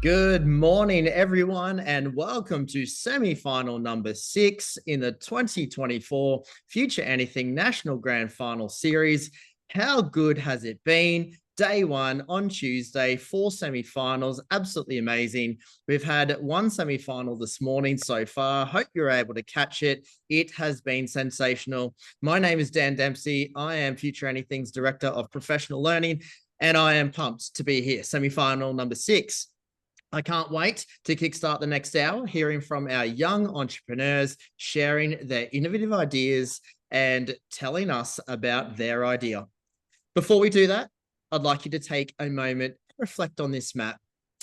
Good morning, everyone, and welcome to semi-final number 6 in the 2024 Future Anything National Grand Final Series. How good has it been? Day one on Tuesday, 4 semi-finals, absolutely amazing. We've had one semi-final this morning so far. Hope you're able to catch it. It has been sensational. My name is Dan Dempsey. I am Future Anything's Director of Professional Learning, and I am pumped to be here. Semi-final number 6. I can't wait to kickstart the next hour, hearing from our young entrepreneurs, sharing their innovative ideas and telling us about their idea. Before we do that, I'd like you to take a moment and reflect on this map,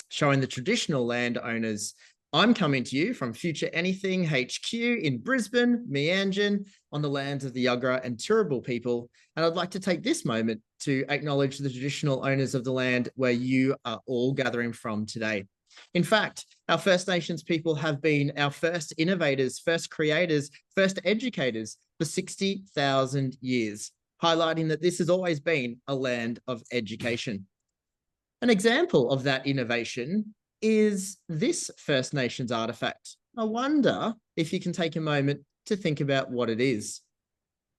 showing the traditional landowners. I'm coming to you from Future Anything HQ in Brisbane, Meanjin, on the lands of the Yuggera and Turrbal people. And I'd like to take this moment to acknowledge the traditional owners of the land where you are all gathering from today. In fact, our First Nations people have been our first innovators, first creators, first educators for 60,000 years, highlighting that this has always been a land of education. An example of that innovation is this First Nations artifact. I wonder if you can take a moment to think about what it is.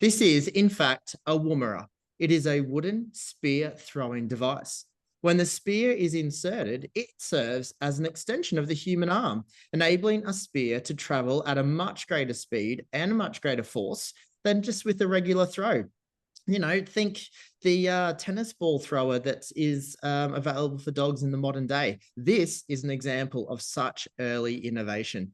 This is, in fact, a woomera. It is a wooden spear throwing device. When the spear is inserted, it serves as an extension of the human arm, enabling a spear to travel at a much greater speed and much greater force than just with a regular throw. You know, think the tennis ball thrower that is available for dogs in the modern day. This is an example of such early innovation.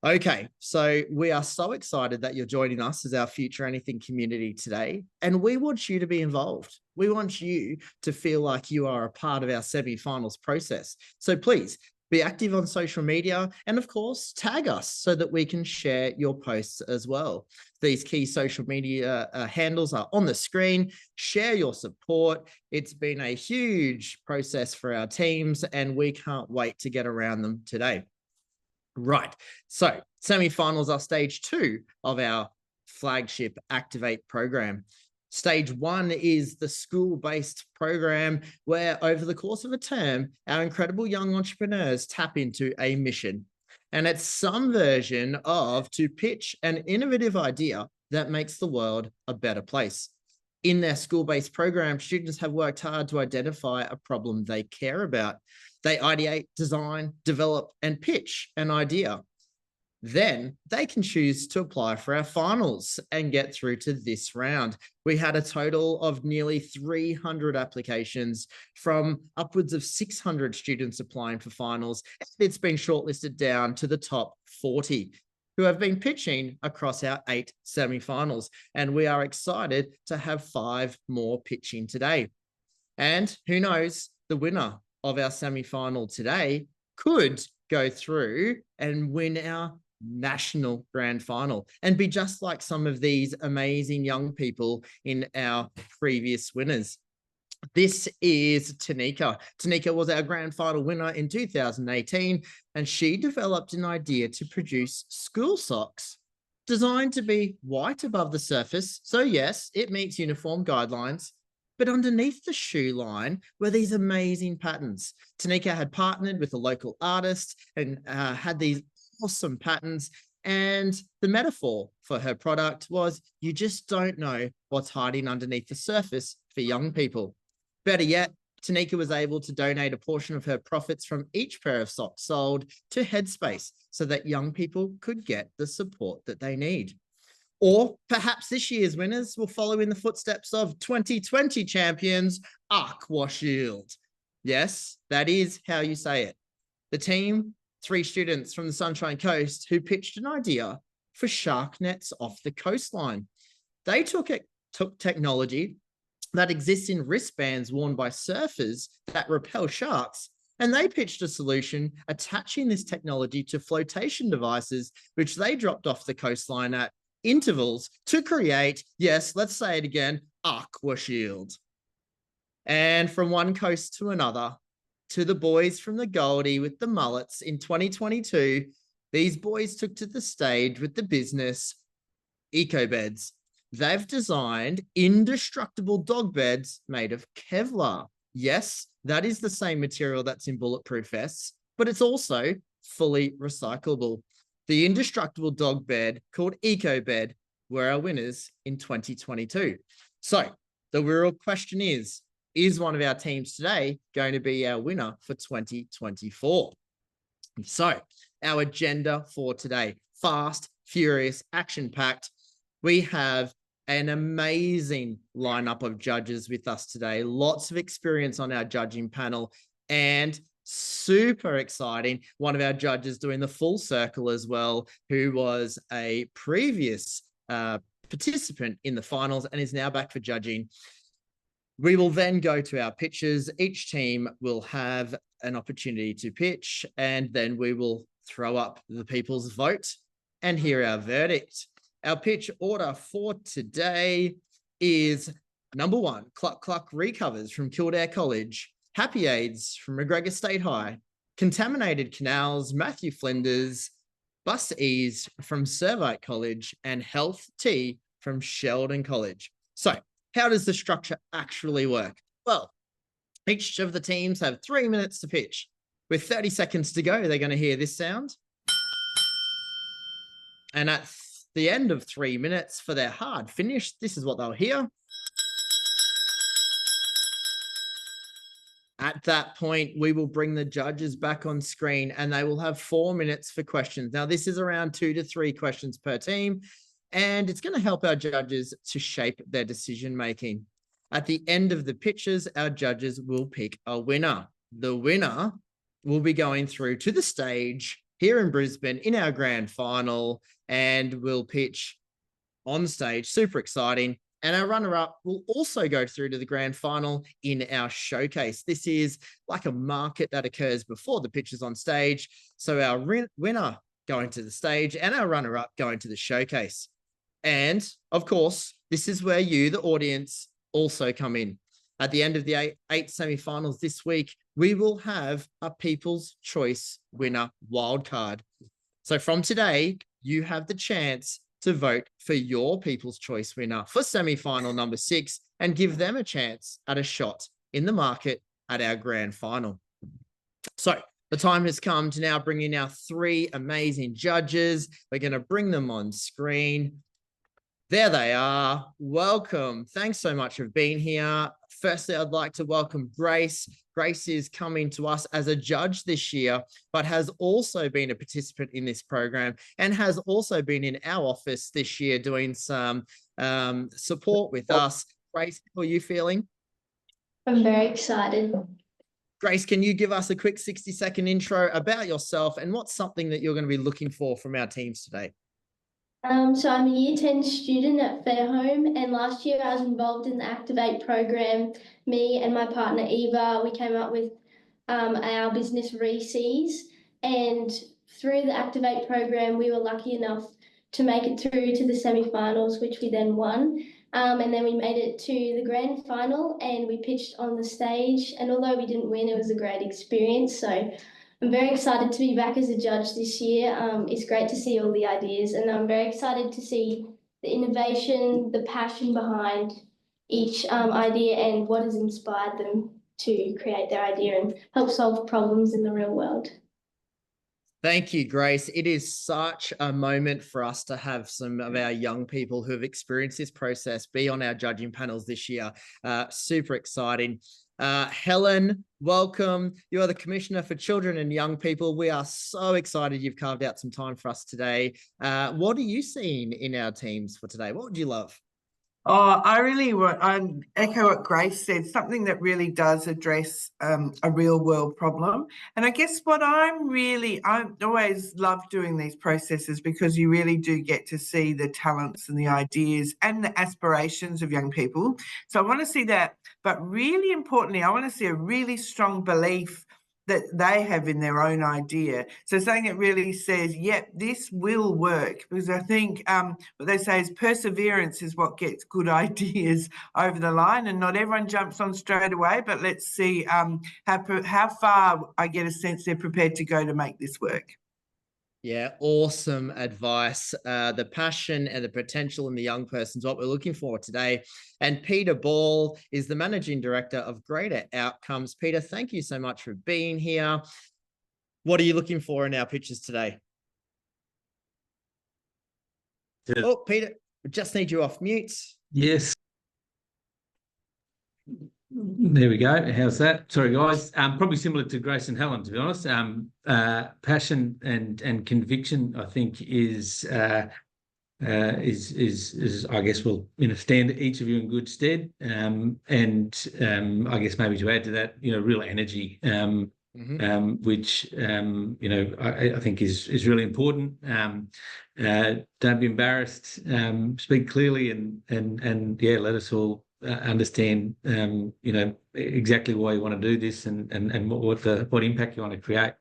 Okay, so we are so excited that you're joining us as our Future Anything community today, and we want you to be involved. We want you to feel like you are a part of our semi-finals process. So please be active on social media and, of course, tag us so that we can share your posts as well. These key social media handles are on the screen. Share your support. It's been a huge process for our teams, and we can't wait to get around them today. Right. So semi-finals are stage 2 of our flagship Activate program. Stage 1 is the school-based program where over the course of a term, our incredible young entrepreneurs tap into a mission. And it's some version of to pitch an innovative idea that makes the world a better place. In their school-based program, students have worked hard to identify a problem they care about. They ideate, design, develop, and pitch an idea. Then they can choose to apply for our finals and get through to this round. We had a total of nearly 300 applications from upwards of 600 students applying for finals. It's been shortlisted down to the top 40 who have been pitching across our 8 semi-finals. And we are excited to have 5 more pitching today. And who knows, the winner of our semi-final today could go through and win our national grand final and be just like some of these amazing young people in our previous winners. This is Tanika. Tanika was our grand final winner in 2018, and she developed an idea to produce school socks designed to be white above the surface. So yes, it meets uniform guidelines, but underneath the shoe line were these amazing patterns. Tanika had partnered with a local artist and had these awesome patterns. And the metaphor for her product was, you just don't know what's hiding underneath the surface for young people. Better yet, Tanika was able to donate a portion of her profits from each pair of socks sold to Headspace so that young people could get the support that they need. Or perhaps this year's winners will follow in the footsteps of 2020 champions Aqua Shield. Yes, that is how you say it. The team, 3 students from the Sunshine Coast who pitched an idea for shark nets off the coastline. They took technology that exists in wristbands worn by surfers that repel sharks, and they pitched a solution attaching this technology to flotation devices, which they dropped off the coastline at intervals to create, yes, let's say it again, Aqua Shield. And from one coast to another, to the boys from the Goldie with the mullets in 2022, these boys took to the stage with the business EcoBeds. They've designed indestructible dog beds made of Kevlar. Yes, That is the same material that's in bulletproof vests, but it's also fully recyclable. The indestructible dog bed called Eco Bed were our winners in 2022. So the real question is one of our teams today going to be our winner for 2024? So our agenda for today, fast, furious, action-packed. We have an amazing lineup of judges with us today. Lots of experience on our judging panel, and super exciting, one of our judges doing the full circle as well, who was a previous participant in the finals and is now back for judging. We will then go to our pitches. Each team will have an opportunity to pitch, and then we will throw up the people's vote and hear our verdict. Our pitch order for today is number 1, Cluck Cluck Recovers from Kildare College, Happy Aids from McGregor State High, Contaminated Canals, Matthew Flinders, Bus Ease from Servite College, and Health Tea from Sheldon College. So how does the structure actually work? Well, each of the teams have 3 minutes to pitch. With 30 seconds to go, they're going to hear this sound. And at the end of 3 minutes for their hard finish, this is what they'll hear. At that point, we will bring the judges back on screen and they will have 4 minutes for questions. Now, this is around 2 to 3 questions per team, and it's going to help our judges to shape their decision-making. At the end of the pitches, our judges will pick a winner. The winner will be going through to the stage here in Brisbane in our grand final, and will pitch on stage. Super exciting. And our runner-up will also go through to the grand final in our showcase. This is like a market that occurs before the pitches on stage. So our winner going to the stage and our runner-up going to the showcase. And of course, this is where you, the audience, also come in. At the end of the eight semi-finals this week, we will have a People's Choice winner wildcard. So from today, you have the chance to vote for your People's Choice winner for semi-final number 6 and give them a chance at a shot in the market at our grand final. So the time has come to now bring in our 3 amazing judges. We're going to bring them on screen. There they are. Welcome. Thanks so much for being here. Firstly, I'd like to welcome Grace. Grace is coming to us as a judge this year, but has also been a participant in this program and has also been in our office this year doing some support with us. Grace, how are you feeling? I'm very excited. Grace, can you give us a quick 60-second intro about yourself and what's something that you're going to be looking for from our teams today? So I'm a Year 10 student at Fairholme, and last year I was involved in the Activate program. Me and my partner Eva, we came up with our business Reese's, and through the Activate program we were lucky enough to make it through to the semi-finals, which we then won. And then we made it to the grand final and we pitched on the stage, and although we didn't win, it was a great experience. So I'm very excited to be back as a judge this year. It's great to see all the ideas, and I'm very excited to see the innovation, the passion behind each idea and what has inspired them to create their idea and help solve problems in the real world. Thank you, Grace. It is such a moment for us to have some of our young people who have experienced this process be on our judging panels this year. Super exciting. Helen, welcome. You are the Commissioner for Children and Young People. We are so excited you've carved out some time for us today. What are you seeing in our teams for today? What would you love? Oh, I echo what Grace said, something that really does address a real world problem. And I guess what I always love doing these processes because you really do get to see the talents and the ideas and the aspirations of young people. So I want to see that, but really importantly, I want to see a really strong belief that they have in their own idea. So something that really says, yep, this will work. Because I think what they say is perseverance is what gets good ideas over the line, and not everyone jumps on straight away, but let's see how far I get a sense they're prepared to go to make this work. Yeah, awesome advice. The passion and the potential in the young person is what we're looking for today. And Peter Ball is the Managing Director of Greater Outcomes. Peter, thank you so much for being here. What are you looking for in our pictures today? Oh, Peter, we just need you off mute. Yes. There we go. How's that? Sorry, guys. Probably similar to Grace and Helen, to be honest. Passion and conviction, I think, is I guess will stand each of you in good stead. I guess maybe to add to that, real energy, which I think is really important. Don't be embarrassed. Speak clearly, and yeah, let us all understand exactly why you want to do this and what impact you want to create.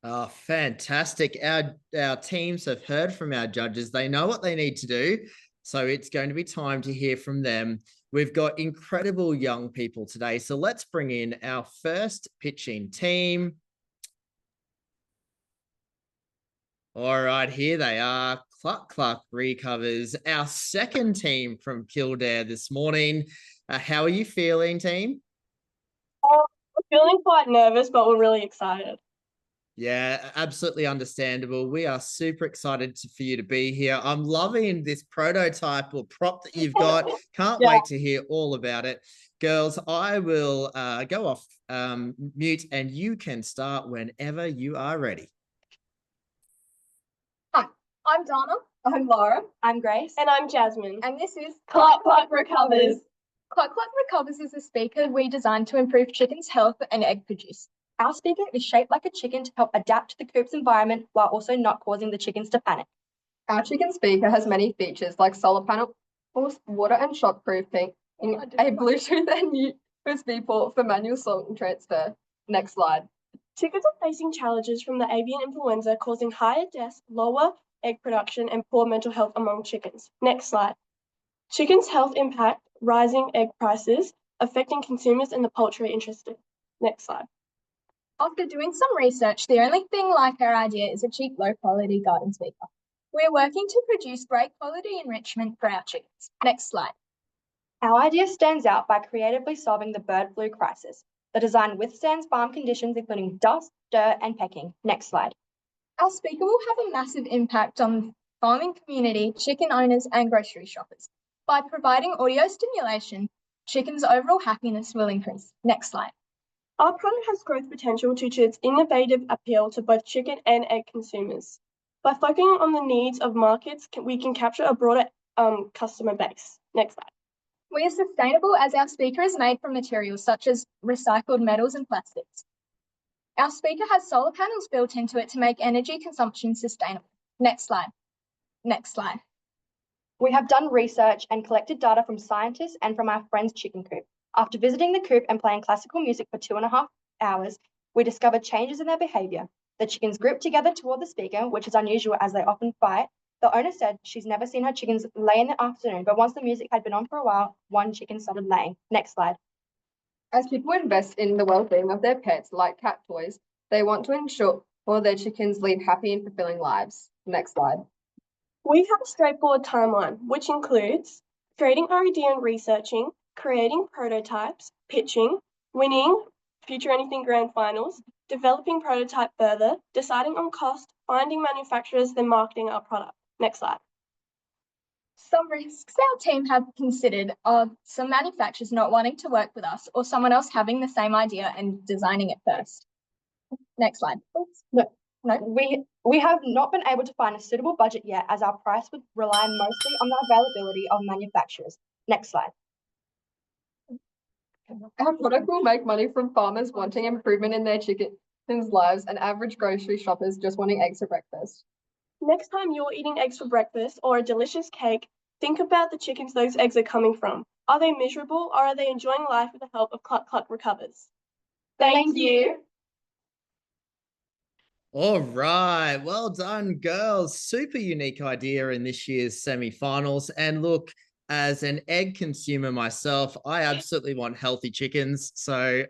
Oh, fantastic. Our teams have heard from our judges. They know what they need to do. So it's going to be time to hear from them. We've got incredible young people today. So let's bring in our first pitching team. All right, here they are. Cluck Cluck Recovers, our second team from Kildare this morning. How are you feeling, team? We're feeling quite nervous, but we're really excited. Yeah, absolutely understandable. We are super excited for you to be here. I'm loving this prototype or prop that you've got. Can't wait to hear all about it. Girls, I will go off mute and you can start whenever you are ready. I'm Donna. I'm Laura. I'm Grace. And I'm Jasmine. And this is Cluck Cluck Recovers. Cluck Cluck Recovers is a speaker we designed to improve chickens' health and egg produce. Our speaker is shaped like a chicken to help adapt to the coop's environment while also not causing the chickens to panic. Our chicken speaker has many features like solar panels, water and shockproofing, and a Bluetooth and USB port for manual song transfer. Next slide. Chickens are facing challenges from the avian influenza causing higher deaths, lower egg production, and poor mental health among chickens. Next slide. Chickens' health impact, rising egg prices, affecting consumers in the poultry industry. Next slide. After doing some research, the only thing like our idea is a cheap, low-quality garden speaker. We're working to produce great quality enrichment for our chickens. Next slide. Our idea stands out by creatively solving the bird flu crisis. The design withstands farm conditions including dust, dirt, and pecking. Next slide. Our speaker will have a massive impact on farming community, chicken owners, and grocery shoppers. By providing audio stimulation, chickens' overall happiness will increase. Next slide. Our product has growth potential due to its innovative appeal to both chicken and egg consumers. By focusing on the needs of markets, we can capture a broader customer base. Next slide. We are sustainable as our speaker is made from materials such as recycled metals and plastics. Our speaker has solar panels built into it to make energy consumption sustainable. Next slide. Next slide. We have done research and collected data from scientists and from our friend's chicken coop. After visiting the coop and playing classical music for 2.5 hours, we discovered changes in their behavior. The chickens grouped together toward the speaker, which is unusual as they often fight. The owner said she's never seen her chickens lay in the afternoon, but once the music had been on for a while, one chicken started laying. Next slide. As people invest in the well-being of their pets, like cat toys, they want to ensure all their chickens lead happy and fulfilling lives. Next slide. We have a straightforward timeline, which includes creating our idea and researching, creating prototypes, pitching, winning FutureAnything Grand Finals, developing prototype further, deciding on cost, finding manufacturers, then marketing our product. Next slide. Some risks our team have considered are some manufacturers not wanting to work with us or someone else having the same idea and designing it first. Next slide. No, we have not been able to find a suitable budget yet as our price would rely mostly on the availability of manufacturers. Next slide. Our product will make money from farmers wanting improvement in their chickens' lives and average grocery shoppers just wanting eggs for breakfast. Next time you're eating eggs for breakfast or a delicious cake, think about the chickens those eggs are coming from. Are they miserable or are they enjoying life with the help of Cluck Cluck Recovers? Thank you. All right. Well done, girls. Super unique idea in this year's semi-finals. And look, as an egg consumer myself, I absolutely want healthy chickens. So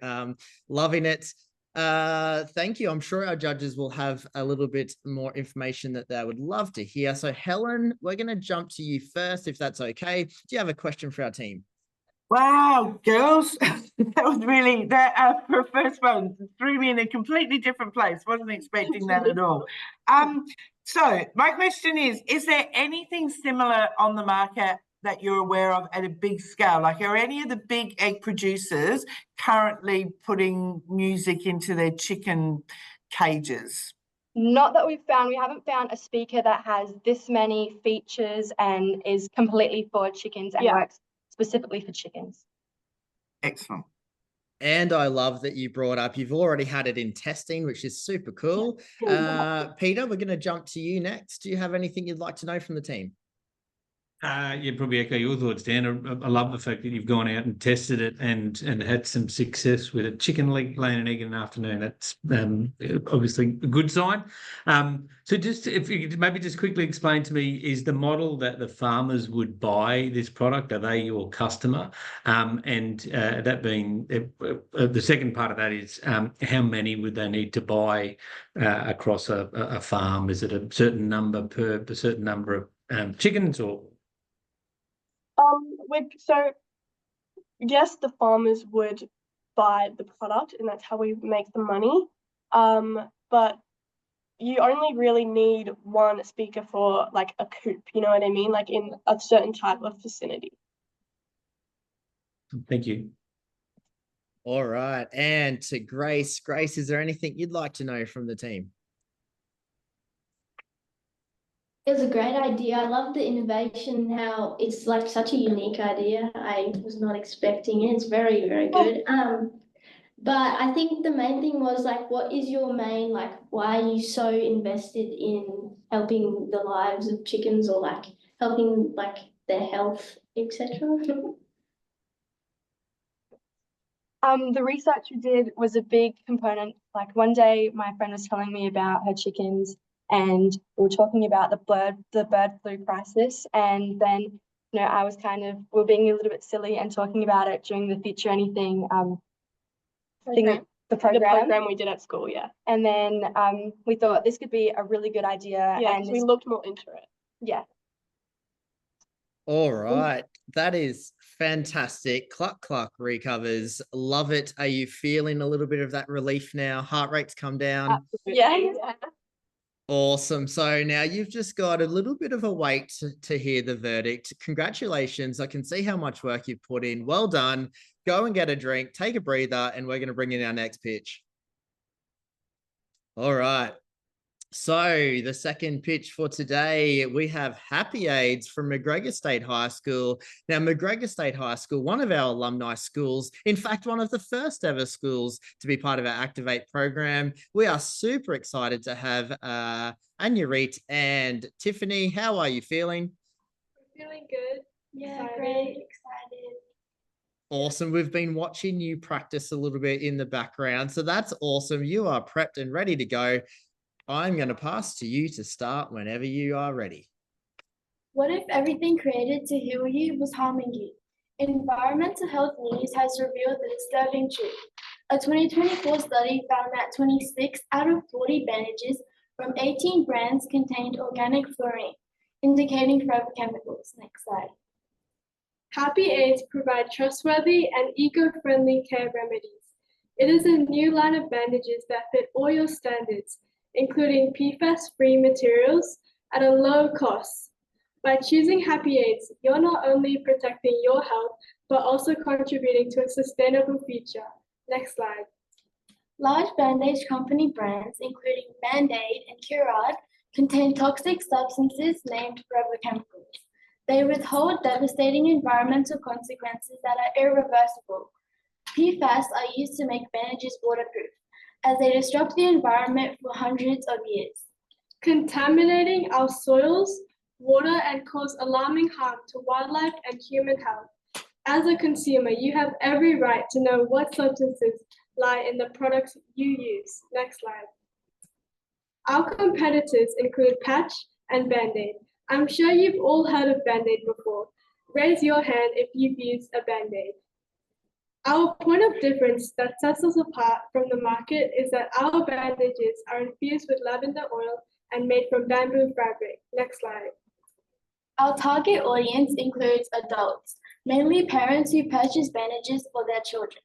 loving it. Thank you. I'm sure our judges will have a little bit more information that they would love to hear. So Helen, we're going to jump to you first, if that's okay. Do you have a question for our team? Wow, girls, that was really, that for a first one, threw me in a completely different place. Wasn't expecting that at all. So my question is there anything similar on the market that you're aware of at a big scale? Like, are any of the big egg producers currently putting music into their chicken cages? Not that we've found. We haven't found a speaker that has this many features and is completely for chickens and works specifically for chickens. Excellent. And I love that you brought up, you've already had it in testing, which is super cool. Peter, we're going to jump to you next. Do you have anything you'd like to know from the team? Yeah, probably echo your thoughts, Dan. I love the fact that you've gone out and tested it and had some success with it. Chicken laying an egg in an afternoon, that's obviously a good sign. So just if you could maybe just quickly explain to me, is the model that the farmers would buy this product, are they your customer? And that being, the second part of that is how many would they need to buy across a farm? Is it a certain number per a certain number of chickens or? So yes, the farmers would buy the product, and that's how we make the money. But you only really need one speaker for like a coop, you know what I mean? Like in a certain type of vicinity. Thank you. All right. And to Grace. Grace, is there anything you'd like to know from the team? It was a great idea. I love the innovation, how it's like such a unique idea. I was not expecting it. It's very, very good. But I think the main thing was like, what is your main, like, why are you so invested in helping the lives of chickens or like helping like their health, etc.? The research we did was a big component. Like one day my friend was telling me about her chickens and we were talking about the bird flu crisis. And then, you know, I was we were being a little bit silly and talking about it during the FutureAnything the program we did at school, yeah. And then we thought this could be a really good idea. Yeah, and we looked more into it. Yeah. All right. That is fantastic. Cluck, cluck recovers. Love it. Are you feeling a little bit of that relief now? Heart rate's come down? Yeah. Awesome. So now you've just got a little bit of a wait to hear the verdict. Congratulations. I can see how much work you've put in. Well done. Go and get a drink, take a breather, and we're going to bring in our next pitch. All right. So the second pitch for today, we have Happy Aids from McGregor State High School. Now, McGregor State High School, one of our alumni schools, in fact, one of the first ever schools to be part of our Activate program. We are super excited to have Anurit and Tiffany. How are you feeling? Feeling good. Yeah, Excited. great, excited. Awesome. We've been watching you practice a little bit in the background. So that's awesome. You are prepped and ready to go. I'm going to pass to you to start whenever you are ready. What if everything created to heal you was harming you? Environmental Health News has revealed the disturbing truth. A 2024 study found that 26 out of 40 bandages from 18 brands contained organic fluorine, indicating forever chemicals. Next slide. Happy Aids provide trustworthy and eco-friendly care remedies. It is a new line of bandages that fit all your standards, including PFAS-free materials at a low cost. By choosing Happy Aids, you're not only protecting your health, but also contributing to a sustainable future. Next slide. Large bandage company brands, including Band-Aid and Curad, contain toxic substances named forever chemicals. They withhold devastating environmental consequences that are irreversible. PFAS are used to make bandages waterproof, as they disrupt the environment for hundreds of years, contaminating our soils, water, and cause alarming harm to wildlife and human health. As a consumer, you have every right to know what substances lie in the products you use. Next slide. Our competitors include Patch and Band-Aid. I'm sure you've all heard of Band-Aid before. Raise your hand if you've used a Band-Aid. Our point of difference that sets us apart from the market is that our bandages are infused with lavender oil and made from bamboo fabric. Next slide. Our target audience includes adults, mainly parents who purchase bandages for their children.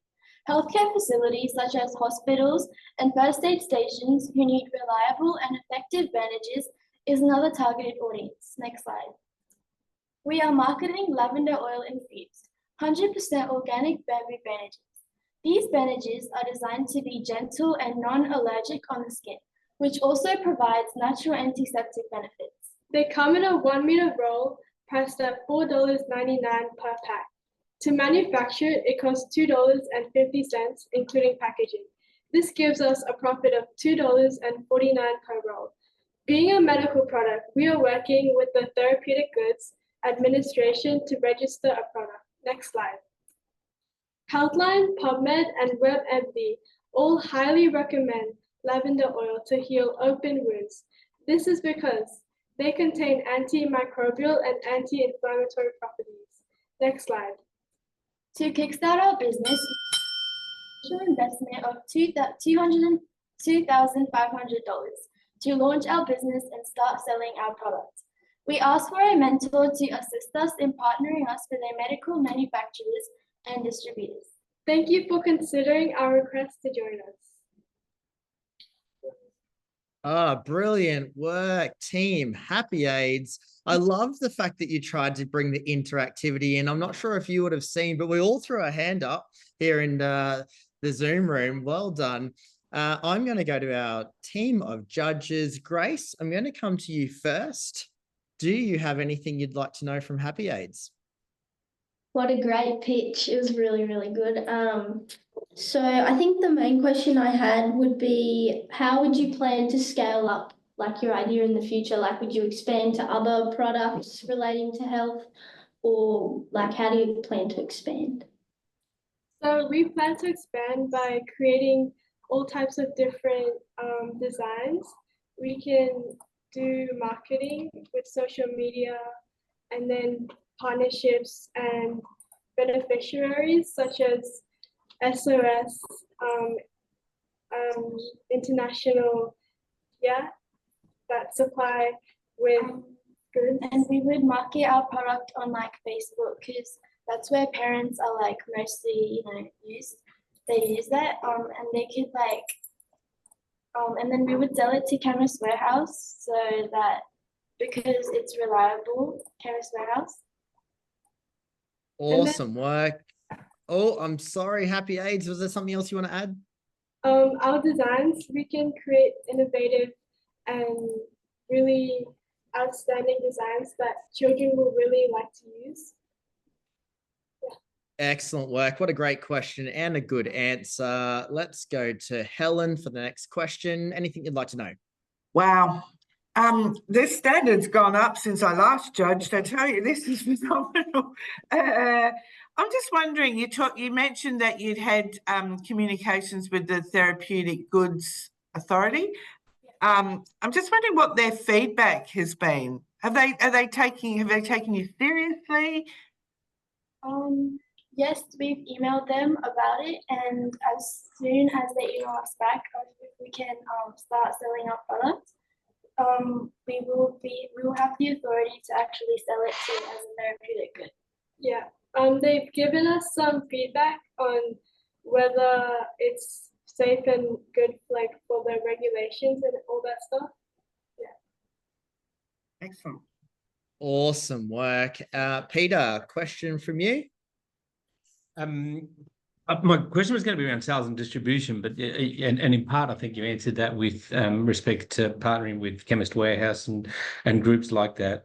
Healthcare facilities such as hospitals and first aid stations who need reliable and effective bandages is another targeted audience. Next slide. We are marketing lavender oil infused, 100% organic bamboo bandages. These bandages are designed to be gentle and non-allergic on the skin, which also provides natural antiseptic benefits. They come in a 1 meter roll priced at $4.99 per pack. To manufacture, it costs $2.50, including packaging. This gives us a profit of $2.49 per roll. Being a medical product, we are working with the Therapeutic Goods Administration to register a product. Next slide. Healthline, PubMed, and WebMD all highly recommend lavender oil to heal open wounds. This is because they contain antimicrobial and anti-inflammatory properties. Next slide. To kickstart our business, initial investment of $2,500 to launch our business and start selling our products. We ask for a mentor to assist us in partnering us with their medical manufacturers and distributors. Thank you for considering our request to join us. Brilliant work, team. Happy Aids. I love the fact that you tried to bring the interactivity in. I'm not sure if you would have seen, but we all threw our hand up here in the Zoom room. Well done. I'm going to go to our team of judges. Grace, I'm going to come to you first. Do you have anything you'd like to know from Happy Aids? What a great pitch. It was really, really good. So I think the main question I had would be, how would you plan to scale up like your idea in the future? Like, would you expand to other products relating to health, or like, how do you plan to expand? So we plan to expand by creating all types of different designs. We can do marketing with social media, and then partnerships and beneficiaries such as SOS, international, that supply with goods. And we would market our product on like Facebook, because that's where parents are like mostly, they use that, and they could like, and then we would sell it to Chemist Warehouse, so that, because it's reliable, Chemist Warehouse. Awesome work. Oh, I'm sorry, Happy Aids. Was there something else you want to add? Our designs, we can create innovative and really outstanding designs that children will really like to use. Excellent work. What a great question and a good answer. Let's go to Helen for the next question. Anything you'd like to know? Wow. This standard's gone up since I last judged. I tell you, this is phenomenal. I'm just wondering, you mentioned that you'd had communications with the Therapeutic Goods Authority. I'm just wondering what their feedback has been. Have they taken you seriously? Yes, we've emailed them about it, and as soon as they email us back, if we can start selling our products, we will have the authority to actually sell it to as a therapeutic good. Yeah. They've given us some feedback on whether it's safe and good, like for the regulations and all that stuff. Yeah. Excellent. Awesome work. Peter, question from you. My question was going to be around sales and distribution, but and in part, I think you answered that with respect to partnering with Chemist Warehouse and groups like that.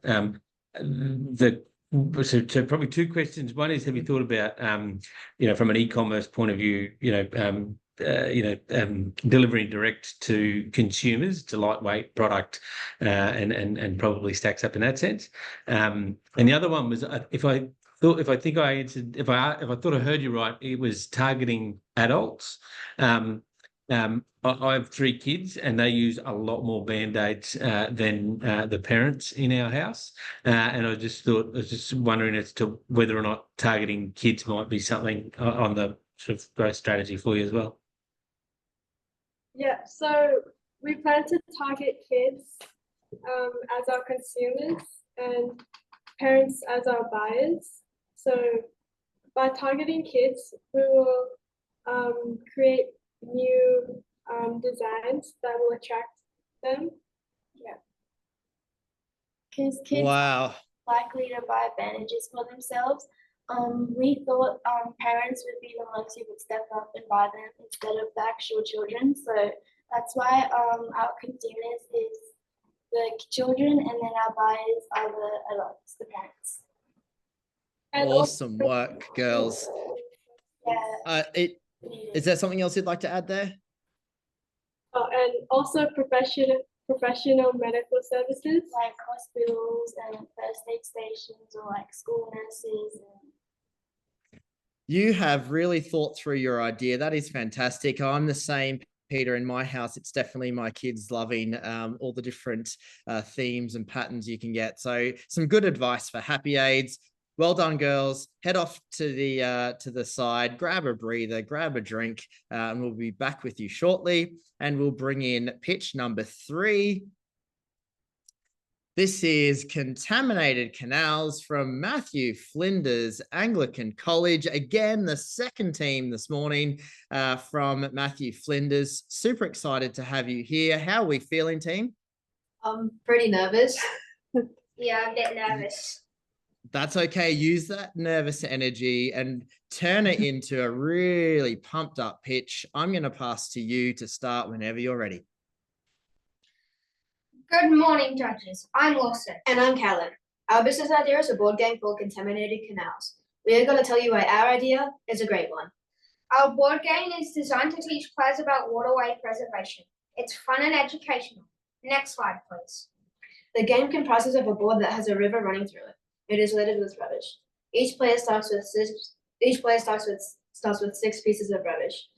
So probably two questions. One is, have you thought about, from an e-commerce point of view, delivering direct to consumers, to lightweight product, and probably stacks up in that sense. And the other one was, if I thought I heard you right, it was targeting adults. I have 3 kids, and they use a lot more Band-Aids than the parents in our house. And I was just wondering as to whether or not targeting kids might be something on the sort of growth strategy for you as well? Yeah, so we plan to target kids as our consumers and parents as our buyers. So by targeting kids, we will create new designs that will attract them. Yeah. Because kids Wow. likely to buy bandages for themselves. We thought parents would be the ones who would step up and buy them instead of the actual children. So that's why our consumers is the children, and then our buyers are the adults, the parents. And Awesome work, girls. Yeah. Is there something else you'd like to add there? And also professional medical services. Like hospitals and first aid stations, or like school nurses. You have really thought through your idea. That is fantastic. I'm the same, Peter. In my house, it's definitely my kids loving all the different themes and patterns you can get. So some good advice for Happy Aids. Well done, girls. Head off to the side, grab a breather, grab a drink, and we'll be back with you shortly. And we'll bring in pitch number 3. This is Contaminated Canals from Matthew Flinders Anglican College. Again, the second team this morning from Matthew Flinders. Super excited to have you here. How are we feeling, team? I'm pretty nervous. Yeah, I'm a bit nervous. That's okay. Use that nervous energy and turn it into a really pumped up pitch. I'm going to pass to you to start whenever you're ready. Good morning, judges. I'm Lawson. And I'm Callan. Our business idea is a board game called Contaminated Canals. We are going to tell you why our idea is a great one. Our board game is designed to teach players about waterway preservation. It's fun and educational. Next slide, please. The game comprises of a board that has a river running through it. It is littered with rubbish. Each player starts with 6 pieces of rubbish.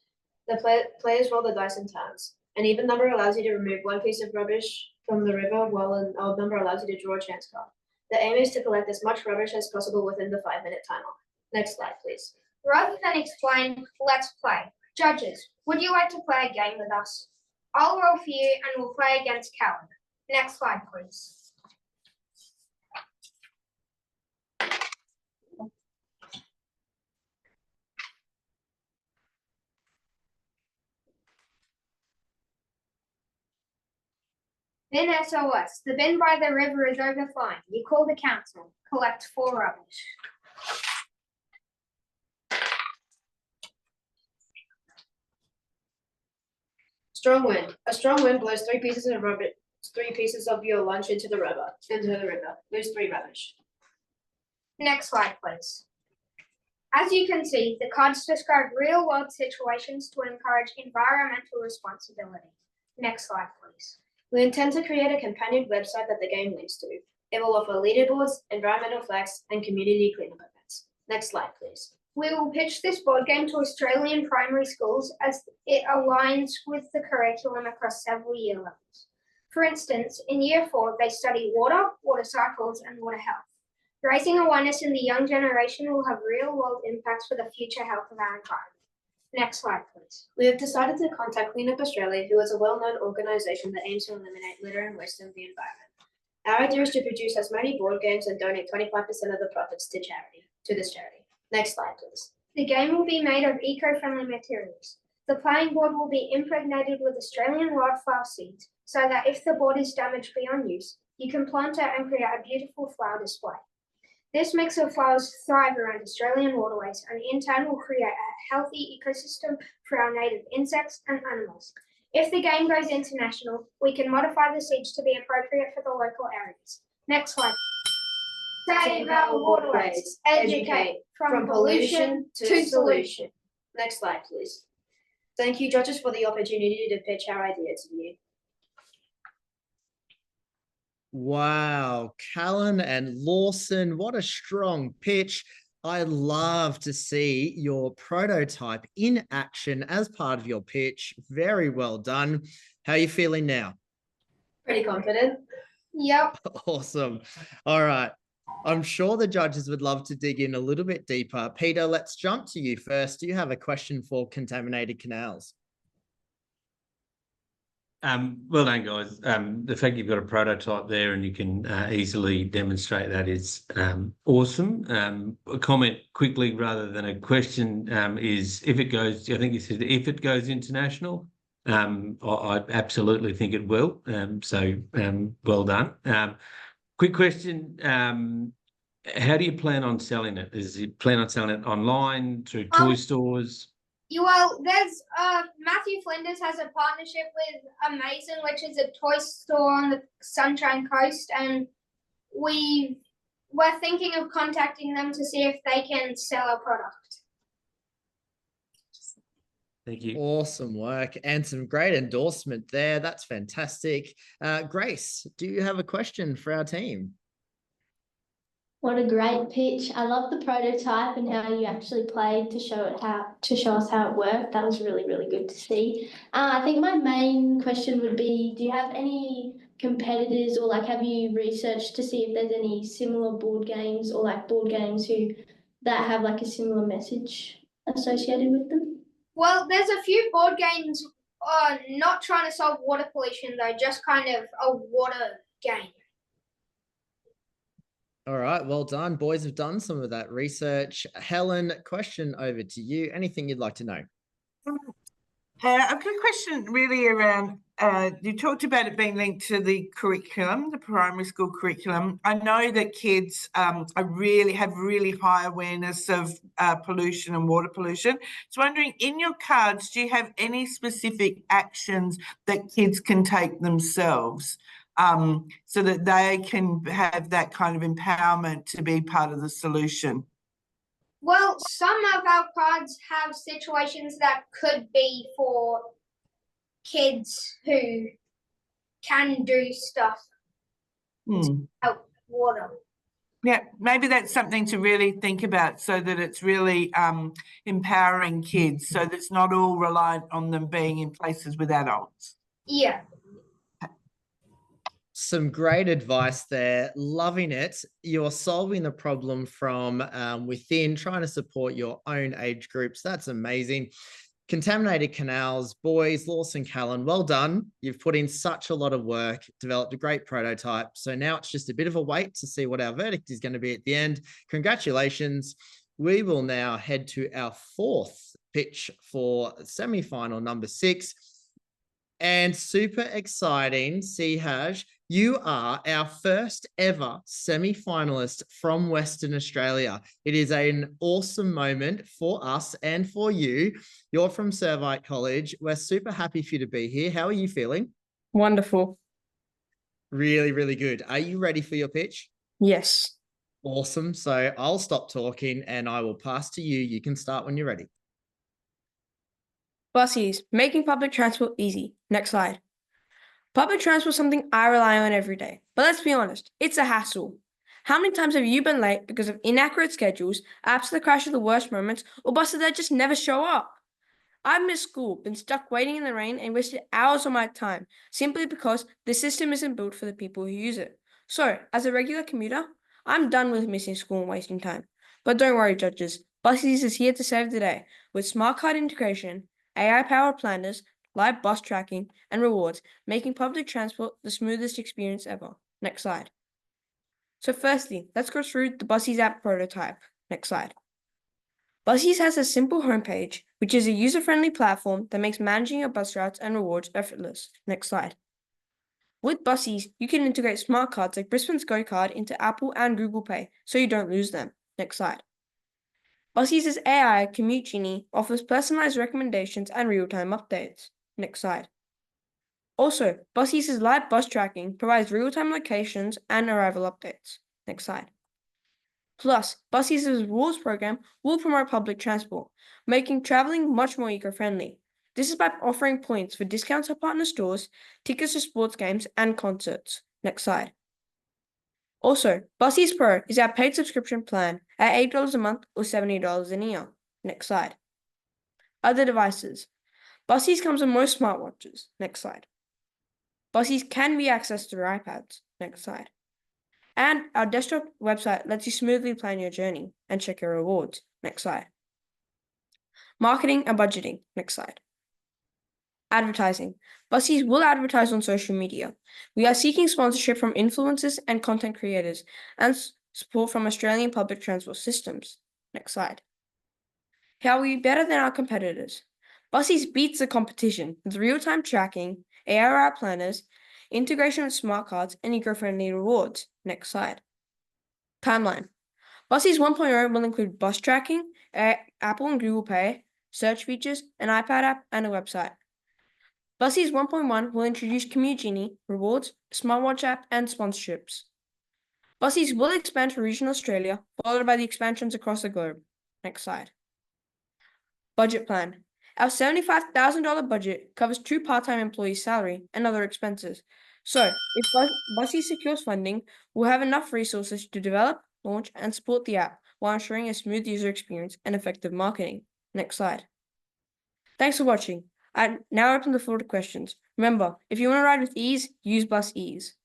The players roll the dice in turns. An even number allows you to remove 1 piece of rubbish from the river, while an odd number allows you to draw a chance card. The aim is to collect as much rubbish as possible within the 5-minute timer. Next slide, please. Rather than explain, let's play. Judges, would you like to play a game with us? I'll roll for you and we'll play against Callan. Next slide, please. Bin SOS. The bin by the river is overflowing. You call the council. Collect 4 rubbish. Strong wind. A strong wind blows 3 pieces of rubbish, 3 pieces of your lunch into the river. Lose 3 rubbish. Next slide, please. As you can see, the cards describe real-world situations to encourage environmental responsibility. Next slide, please. We intend to create a companion website that the game links to. It will offer leaderboards, environmental flags, and community cleanup events. Next slide, please. We will pitch this board game to Australian primary schools as it aligns with the curriculum across several year levels. For instance, in Year 4, they study water, water cycles, and water health. Raising awareness in the young generation will have real-world impacts for the future health of our environment. Next slide, please. We have decided to contact Clean Up Australia, who is a well-known organisation that aims to eliminate litter and waste in the environment. Our idea is to produce as many board games and donate 25% of the profits to this charity. Next slide, please. The game will be made of eco-friendly materials. The playing board will be impregnated with Australian wildflower seeds, so that if the board is damaged beyond use, you can plant it and create a beautiful flower display. This mix of flowers thrive around Australian waterways and in turn will create a healthy ecosystem for our native insects and animals. If the game goes international, we can modify the seeds to be appropriate for the local areas. Next slide. Save our waterways. Educate from pollution to solution. Next slide, please. Thank you, judges, for the opportunity to pitch our idea to you. Wow, Callan and Lawson, what a strong pitch. I love to see your prototype in action as part of your pitch. Very well done. How are you feeling now? Pretty confident. Yep. Awesome. All right. I'm sure the judges would love to dig in a little bit deeper. Peter, let's jump to you first. Do you have a question for contaminated canals? Well done, guys. The fact you've got a prototype there and you can easily demonstrate that is awesome. A comment quickly rather than a question is if it goes, I think you said if it goes international, I absolutely think it will. Well done. Quick question. How do you plan on selling it? Is you plan on selling it online, through toy stores? Well, there's Matthew Flinders has a partnership with Amazon, which is a toy store on the Sunshine Coast, and we're thinking of contacting them to see if they can sell our product. Thank you. Awesome work and some great endorsement there. That's fantastic. Grace, do you have a question for our team? What a great pitch. I love the prototype and how you actually played to show us how it worked. That was really, really good to see. I think my main question would be, do you have any competitors or have you researched to see if there's any similar board games or board games that have a similar message associated with them? Well, there's a few board games not trying to solve water pollution though, just kind of a water game. All right, well done. Boys have done some of that research. Helen, question over to you. Anything you'd like to know? I've got a question really around, you talked about it being linked to the curriculum, the primary school curriculum. I know that kids have really high awareness of pollution and water pollution. So wondering, in your cards, do you have any specific actions that kids can take themselves so that they can have that kind of empowerment to be part of the solution? Well, some of our cards have situations that could be for kids who can do stuff to help water. Yeah, maybe that's something to really think about so that it's really empowering kids so that it's not all reliant on them being in places with adults. Yeah. Some great advice there. Loving it. You're solving the problem from within, trying to support your own age groups. That's amazing. Contaminated Canals, boys, Lawson, Callan, well done. You've put in such a lot of work, developed a great prototype. So now it's just a bit of a wait to see what our verdict is going to be at the end. Congratulations. We will now head to our fourth pitch for semi-final number 6. And super exciting, Sihaj, you are our first ever semi-finalist from Western Australia. It is an awesome moment for us and for you. You're from Servite College. We're super happy for you to be here. How are you feeling? Wonderful. Really, really good. Are you ready for your pitch? Yes. Awesome. So I'll stop talking and I will pass to you. You can start when you're ready. Buses, making public transport easy. Next slide. Public transport is something I rely on every day, but let's be honest, it's a hassle. How many times have you been late because of inaccurate schedules, apps that crash at the worst moments, or buses that just never show up? I've missed school, been stuck waiting in the rain, and wasted hours of my time simply because the system isn't built for the people who use it. So, as a regular commuter, I'm done with missing school and wasting time. But don't worry, judges. Buses is here to save the day with smart card integration, AI-powered planners, live bus tracking, and rewards, making public transport the smoothest experience ever. Next slide. So firstly, let's go through the Buses app prototype. Next slide. Buses has a simple homepage, which is a user-friendly platform that makes managing your bus routes and rewards effortless. Next slide. With Buses, you can integrate smart cards like Brisbane's Go Card into Apple and Google Pay, so you don't lose them. Next slide. Buses' AI Commute Genie offers personalized recommendations and real-time updates. Next slide. Also, Buses' live bus tracking provides real-time locations and arrival updates. Next slide. Plus, Buses' rewards program will promote public transport, making traveling much more eco-friendly. This is by offering points for discounts at partner stores, tickets to sports games, and concerts. Next slide. Also, Buses Pro is our paid subscription plan at $8 a month or $70 a year. Next slide. Other devices. Buses comes with most smartwatches. Next slide. Buses can be accessed through iPads. Next slide. And our desktop website lets you smoothly plan your journey and check your rewards. Next slide. Marketing and budgeting. Next slide. Advertising. Bussies will advertise on social media. We are seeking sponsorship from influencers and content creators and support from Australian public transport systems. Next slide. How are we better than our competitors? Bussies beats the competition with real-time tracking, AI planners, integration with smart cards, and eco-friendly rewards. Next slide. Timeline. Bussies 1.0 will include bus tracking, Apple and Google Pay, search features, an iPad app, and a website. Bussies 1.1 will introduce Commute Genie, rewards, smartwatch app, and sponsorships. Bussies will expand to regional Australia, followed by the expansions across the globe. Next slide. Budget plan. Our $75,000 budget covers 2 part-time employees' salary and other expenses. So, if Bussies secures funding, we'll have enough resources to develop, launch, and support the app while ensuring a smooth user experience and effective marketing. Next slide. Thanks for watching. I now open the floor to questions. Remember, if you want to ride with ease, use Bus Ease.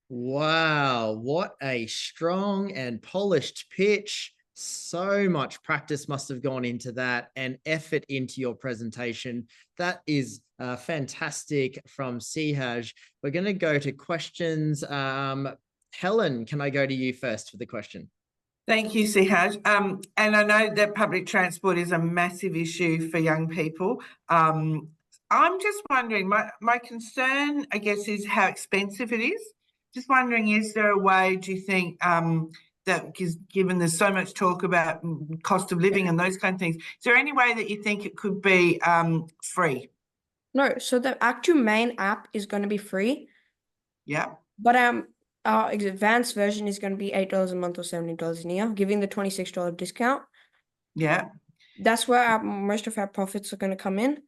Wow, what a strong and polished pitch. So much practice must have gone into that and effort into your presentation. That is fantastic from Sihaj. We're going to go to questions. Helen, can I go to you first for the question? Thank you, Sihaj. And I know that public transport is a massive issue for young people. I'm just wondering, my concern, I guess, is how expensive it is. Just wondering, is there a way, do you think, that given there's so much talk about cost of living and those kind of things, is there any way that you think it could be free? No, so the actual main app is going to be free. Yeah. But our advanced version is going to be $8 a month or $70 a year, giving the $26 discount. Yeah. That's where most of our profits are going to come in.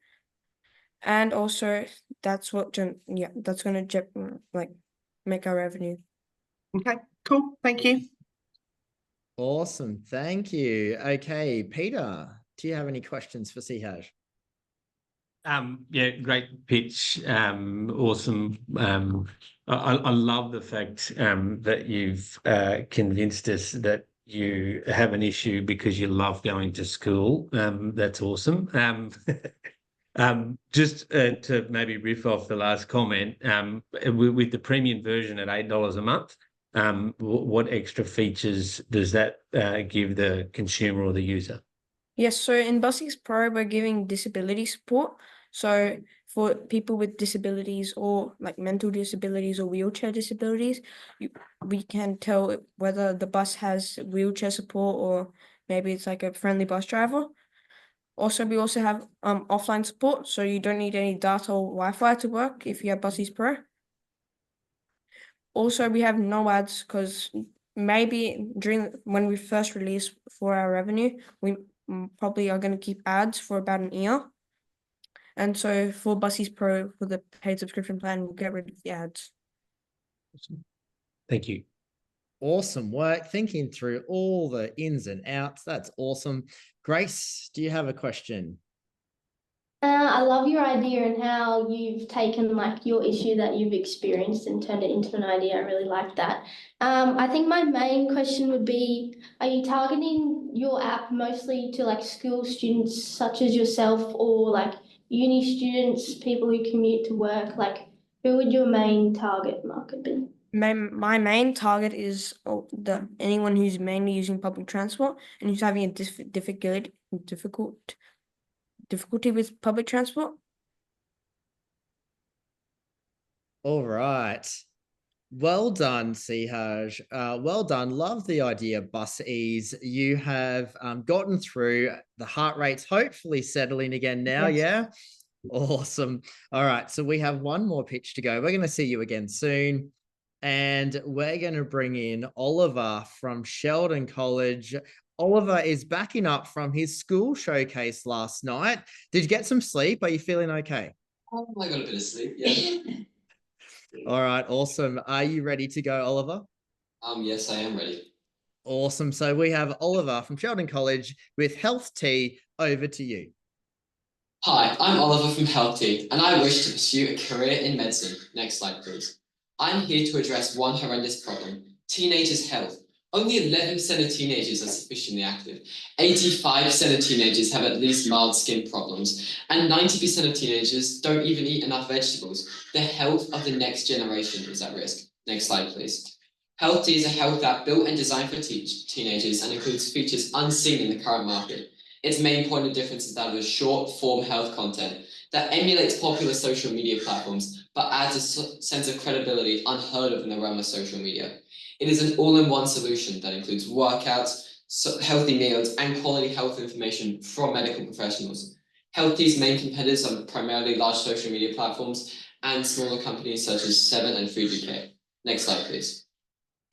And also, that's what, that's going to make our revenue. Okay, cool. Thank you. Awesome. Thank you. Okay, Peter, do you have any questions for Sihaj? Yeah, great pitch. Awesome. I love the fact that you've convinced us that you have an issue because you love going to school. That's awesome. Just to maybe riff off the last comment, with the premium version at $8 a month, what extra features does that give the consumer or the user? Yes, so in Bussies Pro, we're giving disability support. So for people with disabilities or like mental disabilities or wheelchair disabilities, we can tell whether the bus has wheelchair support or maybe it's like a friendly bus driver. Also, we also have offline support, so you don't need any data or Wi-Fi to work if you have Bussies Pro. Also, we have no ads because maybe when we first release for our revenue, we probably are going to keep ads for about an year. And so for Bussies Pro, for the paid subscription plan, we'll get rid of the ads. Awesome. Thank you. Awesome work thinking through all the ins and outs. That's awesome. Grace, do you have a question? I love your idea and how you've taken like your issue that you've experienced and turned it into an idea. I really like that. I think my main question would be, are you targeting your app mostly to like school students such as yourself or like uni students, people who commute to work? Like who would your main target market be? My main target is anyone who's mainly using public transport and who's having a difficulty with public transport. All right. Well done, Sihaj. Well done. Love the idea, Bus Ease. You have gotten through. The heart rate's hopefully settling again now. Yes. Yeah. Awesome. All right. So we have one more pitch to go. We're going to see you again soon. And we're going to bring in Oliver from Sheldon College. Oliver is backing up from his school showcase last night. Did you get some sleep? Are you feeling okay? I got a bit of sleep, yeah. All right, awesome. Are you ready to go, Oliver? Yes, I am ready. Awesome. So we have Oliver from Sheldon College with Health Tea. Over to you. Hi, I'm Oliver from Health Tea, and I wish to pursue a career in medicine. Next slide, please. I'm here to address one horrendous problem: teenagers' health. Only 11% of teenagers are sufficiently active. 85% of teenagers have at least mild skin problems, and 90% of teenagers don't even eat enough vegetables. The health of the next generation is at risk. Next slide, please. Health Tea is a health app built and designed for teenagers and includes features unseen in the current market. Its main point of difference is that of short-form health content that emulates popular social media platforms, but adds a sense of credibility unheard of in the realm of social media. It is an all-in-one solution that includes workouts, healthy meals, and quality health information from medical professionals. Health Tea's main competitors are primarily large social media platforms and smaller companies such as Seven and Food UK. Next slide, please.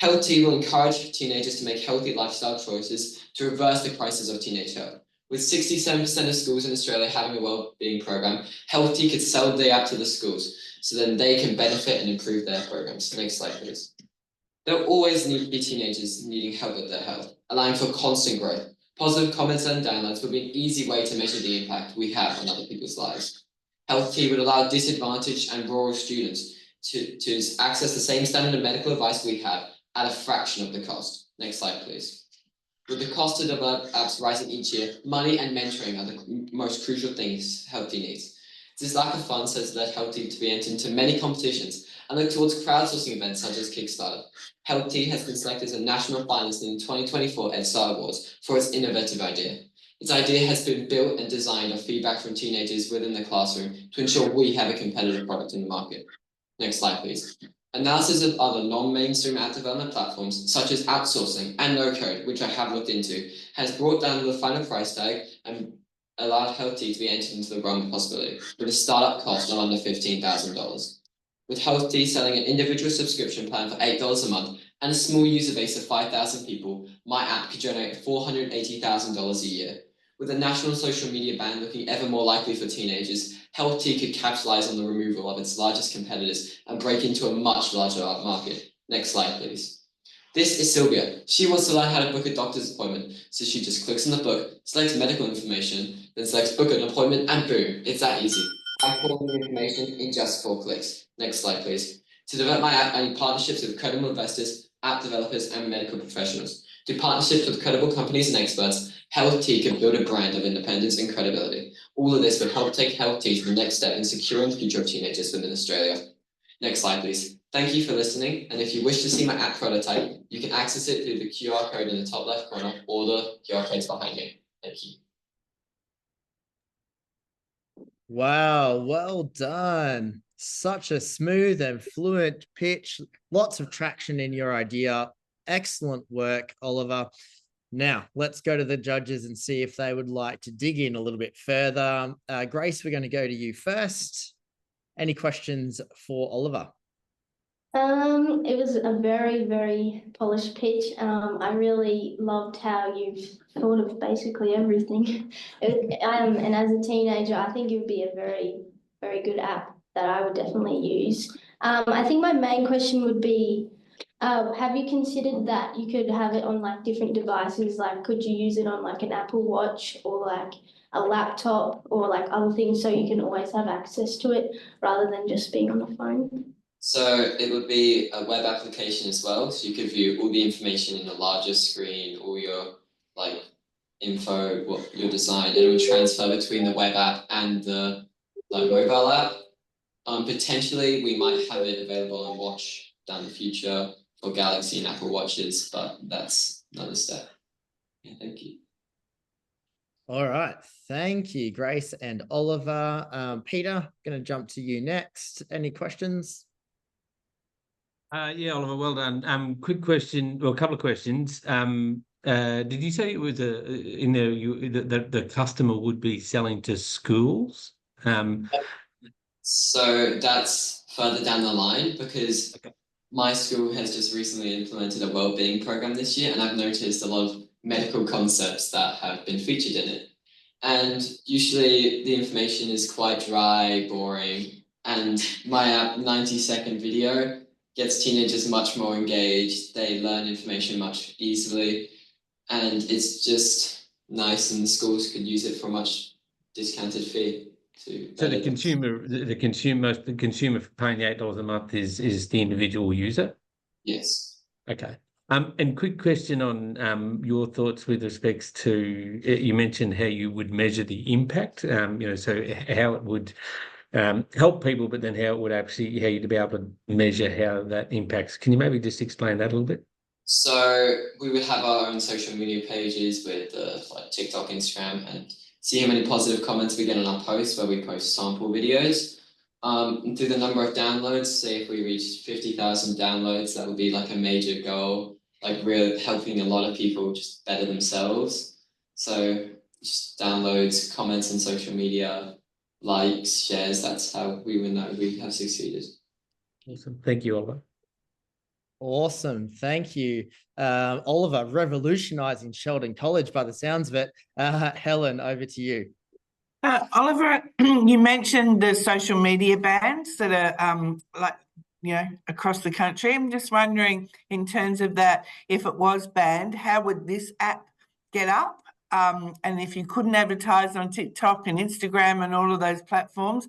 Health Tea will encourage teenagers to make healthy lifestyle choices to reverse the crisis of teenage health. With 67% of schools in Australia having a well-being program, Health Tea could sell the app to the schools so then they can benefit and improve their programs. Next slide, please. There'll always need to be teenagers needing help with their health, allowing for constant growth. Positive comments and downloads would be an easy way to measure the impact we have on other people's lives. Health Tea would allow disadvantaged and rural students to access the same standard of medical advice we have at a fraction of the cost. Next slide, please. With the cost to develop apps rising each year, money and mentoring are the most crucial things Health Tea needs. This lack of funds has led Health Tea to be entered into many competitions and look towards crowdsourcing events such as Kickstarter. Health Tea has been selected as a national finalist in the 2024 EdStar Awards for its innovative idea. Its idea has been built and designed on feedback from teenagers within the classroom to ensure we have a competitive product in the market. Next slide, please. Analysis of other non-mainstream app development platforms, such as outsourcing and no-code, which I have looked into, has brought down the final price tag and allowed Health Tea to be entered into the realm of possibility, with a startup cost of under $15,000. With Health Tea selling an individual subscription plan for $8 a month and a small user base of 5,000 people, my app could generate $480,000 a year. With a national social media ban looking ever more likely for teenagers, Health Tea could capitalize on the removal of its largest competitors and break into a much larger market. Next slide, please. This is Sylvia. She wants to learn how to book a doctor's appointment, so she just clicks on the book, selects medical information, then selects book an appointment, and boom, it's that easy. I call the information in just 4 clicks. Next slide, please. To develop my app, I need partnerships with credible investors, app developers, and medical professionals. Through partnerships with credible companies and experts, Health Tea can build a brand of independence and credibility. All of this would help take Health Tea to the next step in securing the future of teenagers within Australia. Next slide, please. Thank you for listening. And if you wish to see my app prototype, you can access it through the QR code in the top left corner or the QR codes behind you. Thank you. Wow, well done. Such a smooth and fluent pitch, lots of traction in your idea. Excellent work, Oliver. Now, let's go to the judges and see if they would like to dig in a little bit further. Grace, we're going to go to you first. Any questions for Oliver? It was a very, very polished pitch. I really loved how you've thought of basically everything. And as a teenager, I think it would be a very, very good app that I would definitely use. I think my main question would be, have you considered that you could have it on like different devices? Like, could you use it on like an Apple Watch or like a laptop or like other things so you can always have access to it rather than just being on the phone? So it would be a web application as well. So you could view all the information in a larger screen, all your like info, what your design. It would transfer between the web app and the like mobile app. Potentially we might have it available on Watch down the future for Galaxy and Apple Watches, but that's another step. Yeah, thank you. All right. Thank you, Grace and Oliver. Peter, going to jump to you next. Any questions? Yeah, Oliver, well done. Quick question, well, a couple of questions. Did you say it was the customer would be selling to schools? So that's further down the line because my school has just recently implemented a wellbeing program this year, and I've noticed a lot of medical concepts that have been featured in it. And usually the information is quite dry, boring, and my app 90-second video gets teenagers much more engaged. They learn information much easily, and it's just nice, and schools could use it for a much discounted fee. to. So the consumer paying the $8 a month is the individual user? Yes. Okay. And quick question on your thoughts with respects to, you mentioned how you would measure the impact, so how it would help people, but then how it would actually, how you'd be able to measure how that impacts. Can you maybe just explain that a little bit? So we would have our own social media pages with like TikTok, Instagram, and see how many positive comments we get on our posts where we post sample videos. And through the number of downloads, say if we reach 50,000 downloads, that would be like a major goal, like really helping a lot of people just better themselves. So just downloads, comments on social media, likes, shares, that's how we would know we have succeeded. Awesome. Thank you, Oliver. Awesome. Thank you, Oliver, revolutionizing Sheldon College by the sounds of it. Helen, over to you. Oliver, you mentioned the social media bans that are across the country. I'm just wondering, in terms of that, if it was banned, how would this app get up? And if you couldn't advertise on TikTok and Instagram and all of those platforms,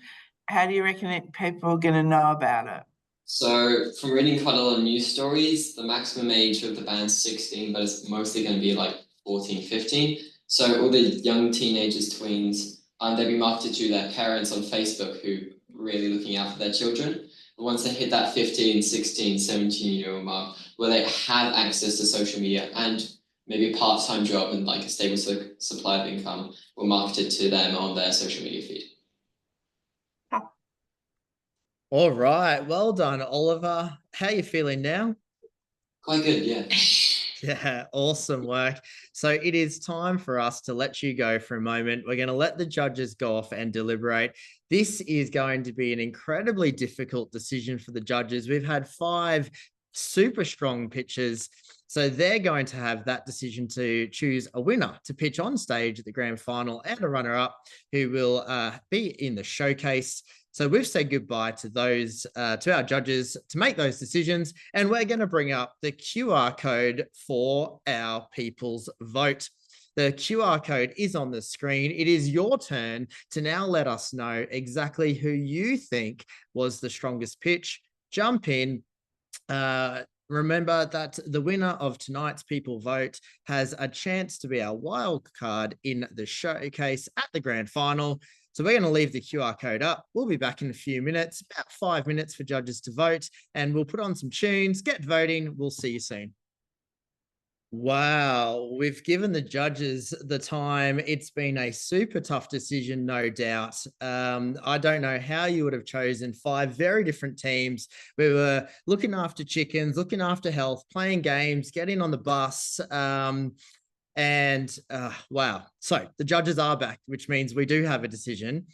how do you reckon people are going to know about it? So from reading quite a lot of news stories, the maximum age of the ban's 16, but it's mostly going to be like 14, 15. So all the young teenagers, tweens, they'll be marketed to their parents on Facebook who are really looking out for their children. But once they hit that 15, 16, 17-year-old mark, where they have access to social media and maybe a part-time job and like a stable supply of income, will marketed to them on their social media feed. All right. Well done, Oliver. How are you feeling now? Quite good, yeah. Yeah, awesome work. So it is time for us to let you go for a moment. We're going to let the judges go off and deliberate. This is going to be an incredibly difficult decision for the judges. We've had 5 super strong pitches. So they're going to have that decision to choose a winner to pitch on stage at the grand final and a runner-up who will be in the showcase. So we've said goodbye to those, to our judges to make those decisions, and we're going to bring up the QR code for our people's vote. The QR code is on the screen. It is your turn to now let us know exactly who you think was the strongest pitch. Jump in. Remember that the winner of tonight's People Vote has a chance to be our wild card in the showcase at the grand final. So we're going to leave the QR code up. We'll be back in a few minutes, about 5 minutes for judges to vote, and we'll put on some tunes, get voting. We'll see you soon. Wow, we've given the judges the time. It's been a super tough decision, no doubt. I don't know how you would have chosen 5 very different teams. We were looking after chickens, looking after health, playing games, getting on the bus. Wow. So the judges are back, which means we do have a decision.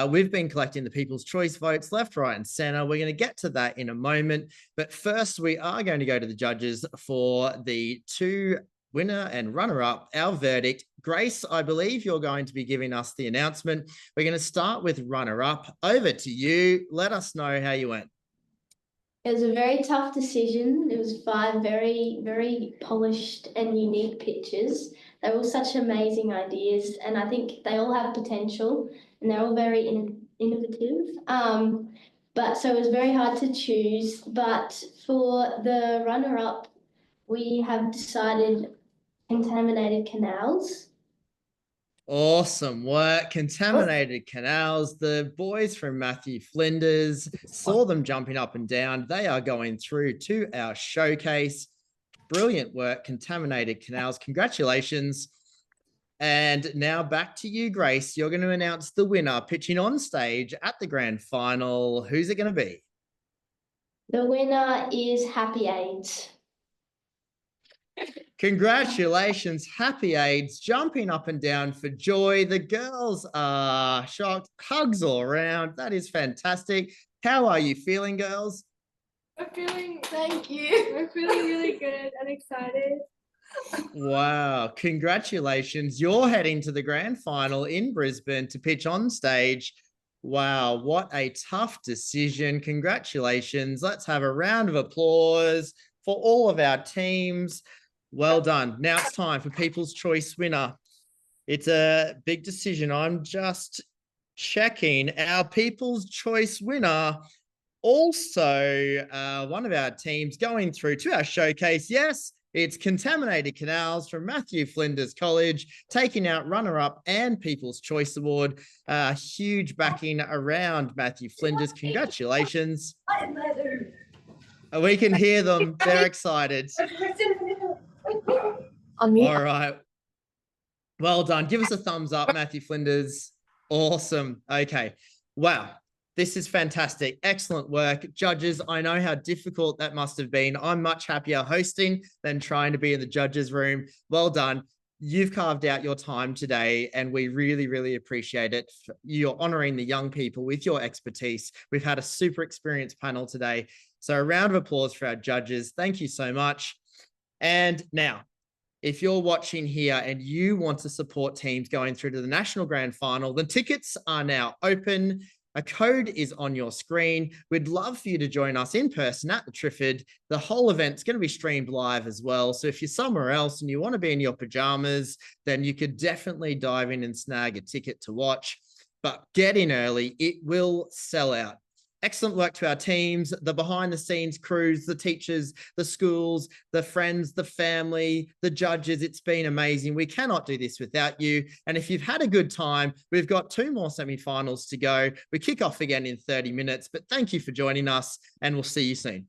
We've been collecting the people's choice votes left, right, and center. We're going to get to that in a moment. But first, we are going to go to the judges for the 2 winner and runner-up, our verdict. Grace, I believe you're going to be giving us the announcement. We're going to start with runner-up. Over to you. Let us know how you went. It was a very tough decision. It was 5 very, very polished and unique pitches. They were all such amazing ideas, and I think they all have potential, and they're all very innovative. But so it was very hard to choose. But for the runner-up, we have decided contaminated canals. Awesome work. Contaminated canals. The boys from Matthew Flinders saw them jumping up and down. They are going through to our showcase. Brilliant work. Contaminated canals. Congratulations. And now back to you, Grace. You're going to announce the winner pitching on stage at the grand final. Who's it going to be? The winner is Happy AIDS. Congratulations, Happy AIDS, jumping up and down for joy. The girls are shocked. Hugs all around. That is fantastic. How are you feeling, girls? Thank you. I'm feeling really good and excited. Wow, congratulations. You're heading to the grand final in Brisbane to pitch on stage. Wow, what a tough decision. Congratulations. Let's have a round of applause for all of our teams. Well done. Now it's time for People's Choice winner. It's a big decision. I'm just checking our People's Choice winner. Also, one of our teams going through to our showcase. Yes, it's Contaminated Canals from Matthew Flinders College, taking out runner-up and People's Choice Award. Huge backing around Matthew Flinders. Congratulations. We can hear them. They're excited. All right. Well done. Give us a thumbs up, Matthew Flinders. Awesome. Okay. Wow. This is fantastic. Excellent work. Judges, I know how difficult that must have been. I'm much happier hosting than trying to be in the judges' room. Well done. You've carved out your time today, and we really, really appreciate it. You're honoring the young people with your expertise. We've had a super experienced panel today. So a round of applause for our judges. Thank you so much. And now, if you're watching here and you want to support teams going through to the National Grand Final, the tickets are now open. A code is on your screen. We'd love for you to join us in person at the Triffid. The whole event's going to be streamed live as well. So if you're somewhere else and you want to be in your pajamas, then you could definitely dive in and snag a ticket to watch. But get in early. It will sell out. Excellent work to our teams, the behind the scenes crews, the teachers, the schools, the friends, the family, the judges. It's been amazing. We cannot do this without you. And if you've had a good time, we've got 2 more semi-finals to go. We kick off again in 30 minutes, but thank you for joining us and we'll see you soon.